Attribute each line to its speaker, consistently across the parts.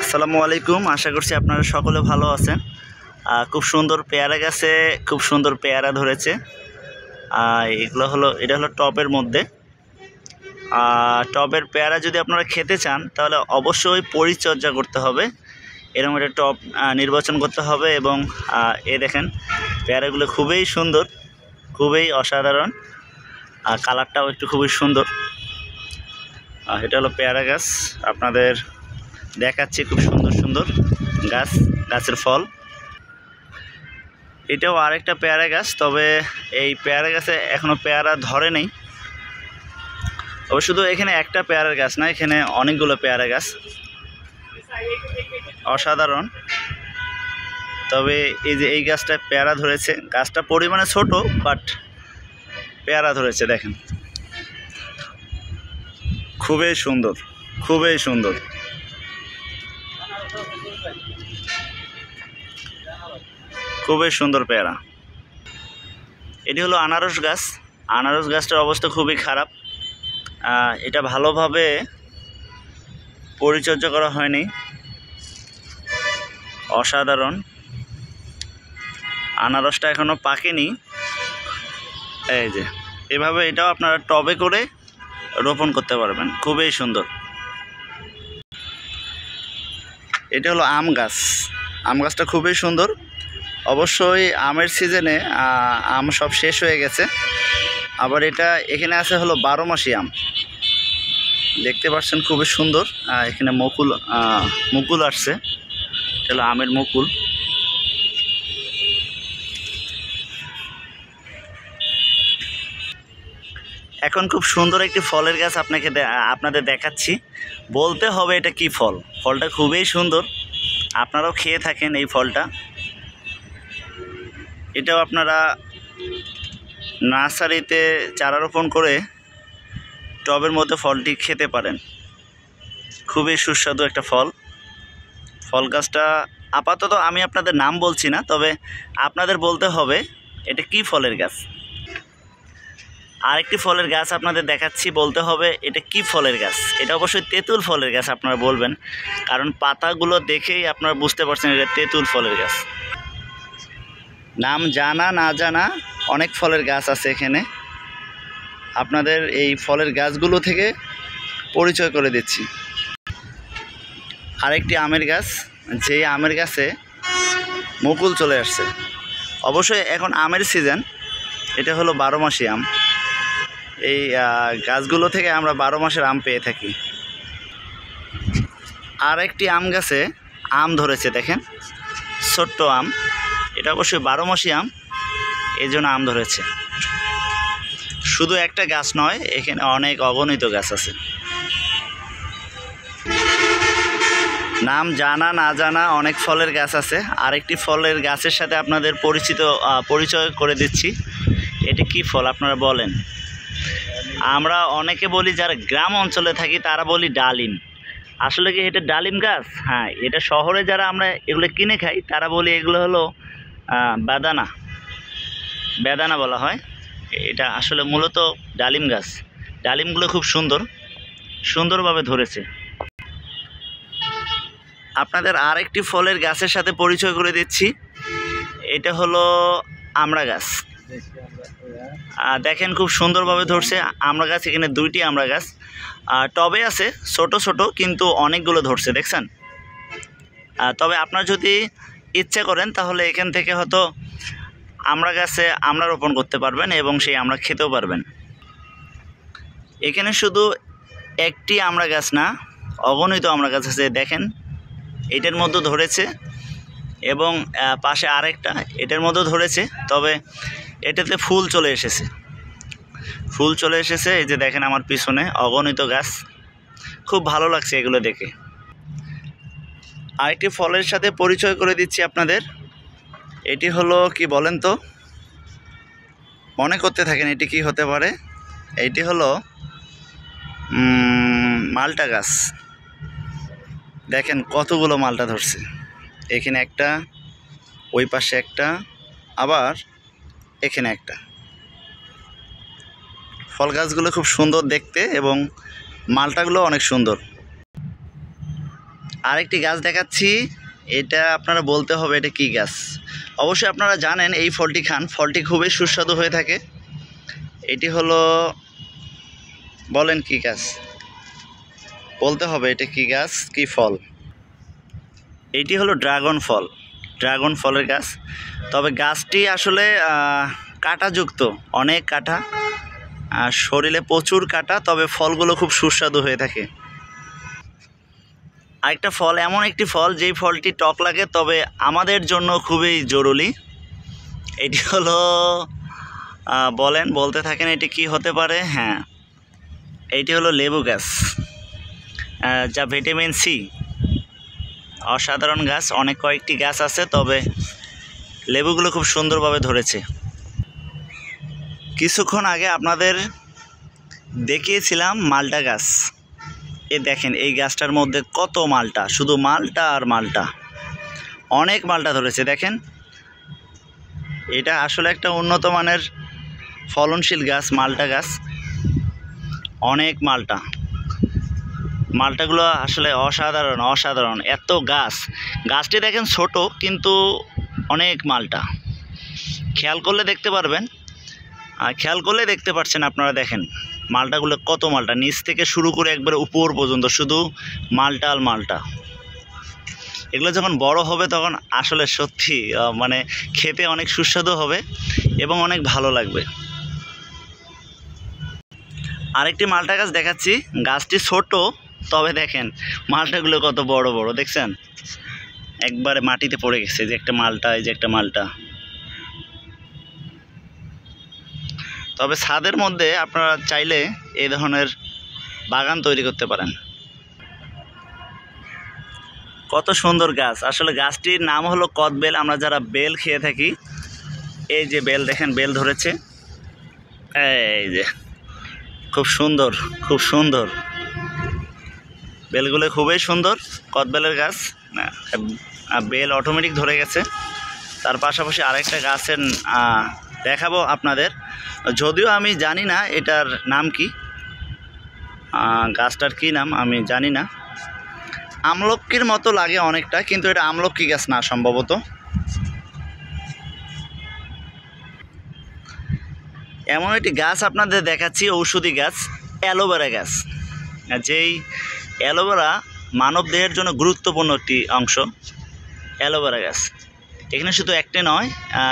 Speaker 1: আসসালামু আলাইকুম। আশা করছি আপনারা সকলে ভালো আছেন। খুব সুন্দর পেয়ারা গাছে খুব সুন্দর পেয়ারা ধরেছে। এটা হলো টবের মধ্যে। টবের পেয়ারা যদি আপনারা খেতে চান তাহলে অবশ্যই পরিচর্যা করতে হবে, এরকম একটা টব নির্বাচন করতে হবে। এবং দেখেন পেয়ারাগুলো খুবই সুন্দর, খুবই অসাধারণ, কালারটাও একটু খুবই সুন্দর। এটা হলো পেয়ারা গাছ, আপনাদের দেখাচ্ছি খুব সুন্দর সুন্দর গাছের ফল। এটাও আরেকটা পেয়ারা গাছ, তবে এই পেয়ারা গাছে এখনো পেয়ারা ধরে নেই। তবে শুধু এখানে একটা পেয়ারার গাছ না, এখানে অনেকগুলো পেয়ারা গাছ, অসাধারণ। তবে এই যে এই গাছটায় পেয়ারা ধরেছে, গাছটা পরিমাণে ছোট বাট পেয়ারা ধরেছে, দেখেন খুবই সুন্দর, খুবই সুন্দর। খুবই সুন্দর পেয়ারা। এটি হলো আনারস গাছ। আনারস গাছটার অবস্থা খুবই খারাপ, এটা ভালোভাবে পরিচর্যা করা হয়নি, অসাধারণ। আনারসটা এখনো পাকেনি। এই যে এভাবে এটাও আপনারা টবে করে রোপণ করতে পারবেন, খুবই সুন্দর। এটা হলো আম গাছ। আম গাছটা খুবই সুন্দর। অবশ্যই আমের সিজনে আম সব শেষ হয়ে গেছে। আবার এখানে আছে হলো 12 মাসি আম, দেখতে পাচ্ছেন খুবই সুন্দর। এখানে মুকুল আসছে, এটা হলো আমের মুকুল। এখন খুব সুন্দর একটি ফলের গাছ আপনাদের দেখাচ্ছি। বলতে হবে এটা কি ফল। ফলটা খুবই সুন্দর, আপনারাও খেয়ে থাকেন এই ফলটা। এটাও আপনারা নার্সারিতে চারা রোপণ করে টবের মধ্যে ফলটি খেতে পারেন, খুবই সুস্বাদু একটা ফল। ফল গাছটা আপাতত আমি আপনাদের নাম বলছি না, তবে আপনাদের বলতে হবে এটা কি ফলের গাছ। আরেকটি ফলের গাছ আপনাদের দেখাচ্ছি, বলতে হবে এটা কি ফলের গাছ। এটা অবশ্যই তেঁতুল ফলের গাছ আপনারা বলবেন, কারণ পাতাগুলো দেখেই আপনারা বুঝতে পারছেন এটা তেঁতুল ফলের গাছ। নাম জানা না জানা অনেক ফলের গাছ আছে এখানে, আপনাদের এই ফলের গাছগুলো থেকে পরিচয় করে দিচ্ছি। আরেকটি আমের গাছ, যেই আমের গাছে মুকুল চলে আসছে। অবশ্যই এখন আমের সিজন, এটা হলো 12 মাসি আম। এই গাছগুলো থেকে আমরা 12 মাসের আম পেয়ে থাকি। আর একটি আম গাছে আম ধরেছে, দেখেন ছোট্ট আম। এটা অবশ্যই 12 মাসি আম, এই জন্য আম ধরেছে। শুধু একটা গাছ নয়, এখানে অনেক অগণিত গাছ আছে। নাম জানা না জানা অনেক ফলের গাছ আছে। আরেকটি ফলের গাছের সাথে আপনাদের পরিচয় করে দিচ্ছি। এটা কি ফল আপনারা বলেন? আমরা অনেকে বলি, যারা গ্রাম অঞ্চলে থাকি তারা বলি ডালিম। আসলে কি এটা ডালিম গাছ? হ্যাঁ, এটা শহরে যারা আমরা এগুলো কিনে খাই তারা বলি এগুলো হলো বেদানা বলা হয়। এটা আসলে মূলত ডালিম গাছ। ডালিমগুলো খুব সুন্দরভাবে ধরেছে। আপনাদের আরেকটি ফলের গাছের সাথে পরিচয় করে দিচ্ছি। এটা হলো আমড়া গাছ। দেখেন খুব সুন্দরভাবে ধরছে আমড়া গাছ। এখানে 2টি আমড়া গাছ টবে আছে, ছোট ছোট, কিন্তু অনেকগুলো ধরছে, দেখছেন। তবে আপনারা যদি ইচ্ছা করেন তাহলে এখান থেকে হয়তো আমড়া গাছে আমড়া রোপণ করতে পারবেন এবং সেই আমড়া খেতেও পারবেন। এখানে শুধু একটি আমড়া গাছ না, অগণিত আমড়া গাছ আছে। দেখেন এটার মধ্যে ধরেছে এবং পাশে আরেকটা, এটার মধ্যে ধরেছে। তবে এটাতে ফুল চলে এসেছে। এই যে দেখেন আমার পিছনে অগণিত গাছ, খুব ভালো লাগছে এগুলো দেখে। আরেকটি ফলের সাথে পরিচয় করে দিচ্ছি আপনাদের। এটি হলো কি বলেন তো, মনে করতে থাকেন এটি কি হতে পারে। এটি হলো মালটা গাছ। দেখেন কতগুলো মালটা ধরছে। এখানে একটা, ওই পাশে একটা, আবার এখানে একটা। ফল গাছগুলো খুব সুন্দর দেখতে এবং মালটাগুলো অনেক সুন্দর। আরেকটি গাছ দেখাচ্ছি, এটা আপনারা বলতে হবে এটা কি গাছ। অবশ্যই আপনারা জানেন এই ফলটি খান, ফলটি খুবই সুস্বাদু হয়ে থাকে। এটি হলো, বলেন কি গাছ, বলতে হবে এটা কি গাছ, কি ফল। এটি হলো ড্রাগন ফল, ড্রাগন ফলের গাছ। তবে গাছটি আসলে কাঁটাযুক্ত, অনেক কাঁটা, আর শরীরে প্রচুর কাঁটা, তবে ফলগুলো খুব সুস্বাদু হয়ে থাকে। আরেকটা ফল, এমন একটি ফল যেই ফলটি টক লাগে, তবে আমাদের জন্য খুবই জরুরি। এটি হলো, বলেন, বলতে থাকেন এটি কি হতে পারে। হ্যাঁ, এইটি হলো লেবু গাছ, যা ভিটামিন সি, অসাধারণ গাছ। অনেক কয়েকটি গাছ আছে, তবে লেবুগুলো খুব সুন্দরভাবে ধরেছে। কিছুক্ষণ আগে আপনাদের দেখিয়েছিলাম মালটা গাছ। দেখেন এই গাছটার মধ্যে কত মালটা, শুধু মালটা আর মালটা, অনেক মালটা ধরেছে। দেখেন এটা আসলে একটা উন্নত মানের ফলনশীল গাছ, মালটা গাছ, অনেক মালটা। মালটাগুলো আসলে অসাধারণ অসাধারণ, এত গাছটি দেখেন ছোট, কিন্তু অনেক মালটা। খেয়াল করলে দেখতে পারবেন, আর খেয়াল করলে দেখতে পাচ্ছেন আপনারা। দেখেন মালটাগুলো কত মালটা, নিচ থেকে শুরু করে একবারে উপর পর্যন্ত শুধু মালটা আর মালটা। এগুলো যখন বড় হবে তখন আসলে সত্যি মানে খেতে অনেক সুস্বাদু হবে এবং অনেক ভালো লাগবে। আরেকটি মালটা গাছ দেখাচ্ছি, গাছটি ছোট, তবে দেখেন মালটাগুলো কত বড় বড়, দেখছেন একবারে মাটিতে পড়ে গেছে। যে একটা মালটা, এই যে একটা মালটা। তবে ছাদের মধ্যে আপনারা চাইলে এই ধরনের বাগান তৈরি করতে পারেন। কত সুন্দর গাছ, আসলে গাছটির নাম হলো কদবেল। আমরা যারা বেল খেয়ে থাকি, এই যে বেল, দেখেন বেল ধরেছে, এই যে খুব সুন্দর, খুব সুন্দর বেলগুলো, খুবই সুন্দর কদবেলের গাছ। বেল অটোমেটিক ধরে গেছে। তার পাশাপাশি আরেকটা গাছের দেখাবো আপনাদের, যদিও আমি জানি না এটার নাম কি, গাছটার কি নাম আমি জানি না। আমলকির মতো লাগে অনেকটা, কিন্তু এটা আমলকি গাছ না সম্ভবত। এমন একটি গাছ আপনাদের দেখাচ্ছি, ঔষধি গাছ, অ্যালোভেরা গাছ। যেই অ্যালোভেরা মানব দেহের জন্য গুরুত্বপূর্ণ একটি অংশ, অ্যালোভেরা গাছ। এখানে শুধু একটি নয়,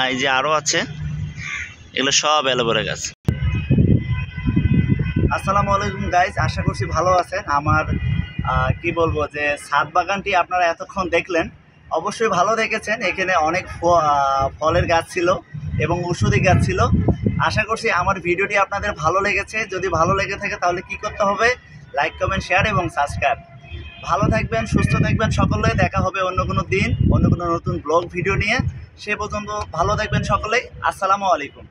Speaker 1: এই যে আরও আছে, এগুলো সব অ্যালোভেরা গাছ। আসসালামু আলাইকুম গাইজ, আশা করছি ভালো আছেন। আমার কি বলবো, যে ছাদ বাগানটি আপনারা এতক্ষণ দেখলেন, অবশ্যই ভালো দেখেছেন। এখানে অনেক ফলের গাছ ছিল এবং ঔষধি গাছ ছিল। আশা করছি আমার ভিডিওটি আপনাদের ভালো লেগেছে। যদি ভালো লেগে থাকে তাহলে কি করতে হবে, লাইক, কমেন্ট, শেয়ার এবং সাবস্ক্রাইব। ভালো থাকবেন, সুস্থ থাকবেন সকলে। দেখা হবে অন্য কোনো দিন, অন্য কোনো নতুন ব্লগ ভিডিও নিয়ে। সে পর্যন্ত ভালো থাকবেন সকলেই। আসসালামু আলাইকুম।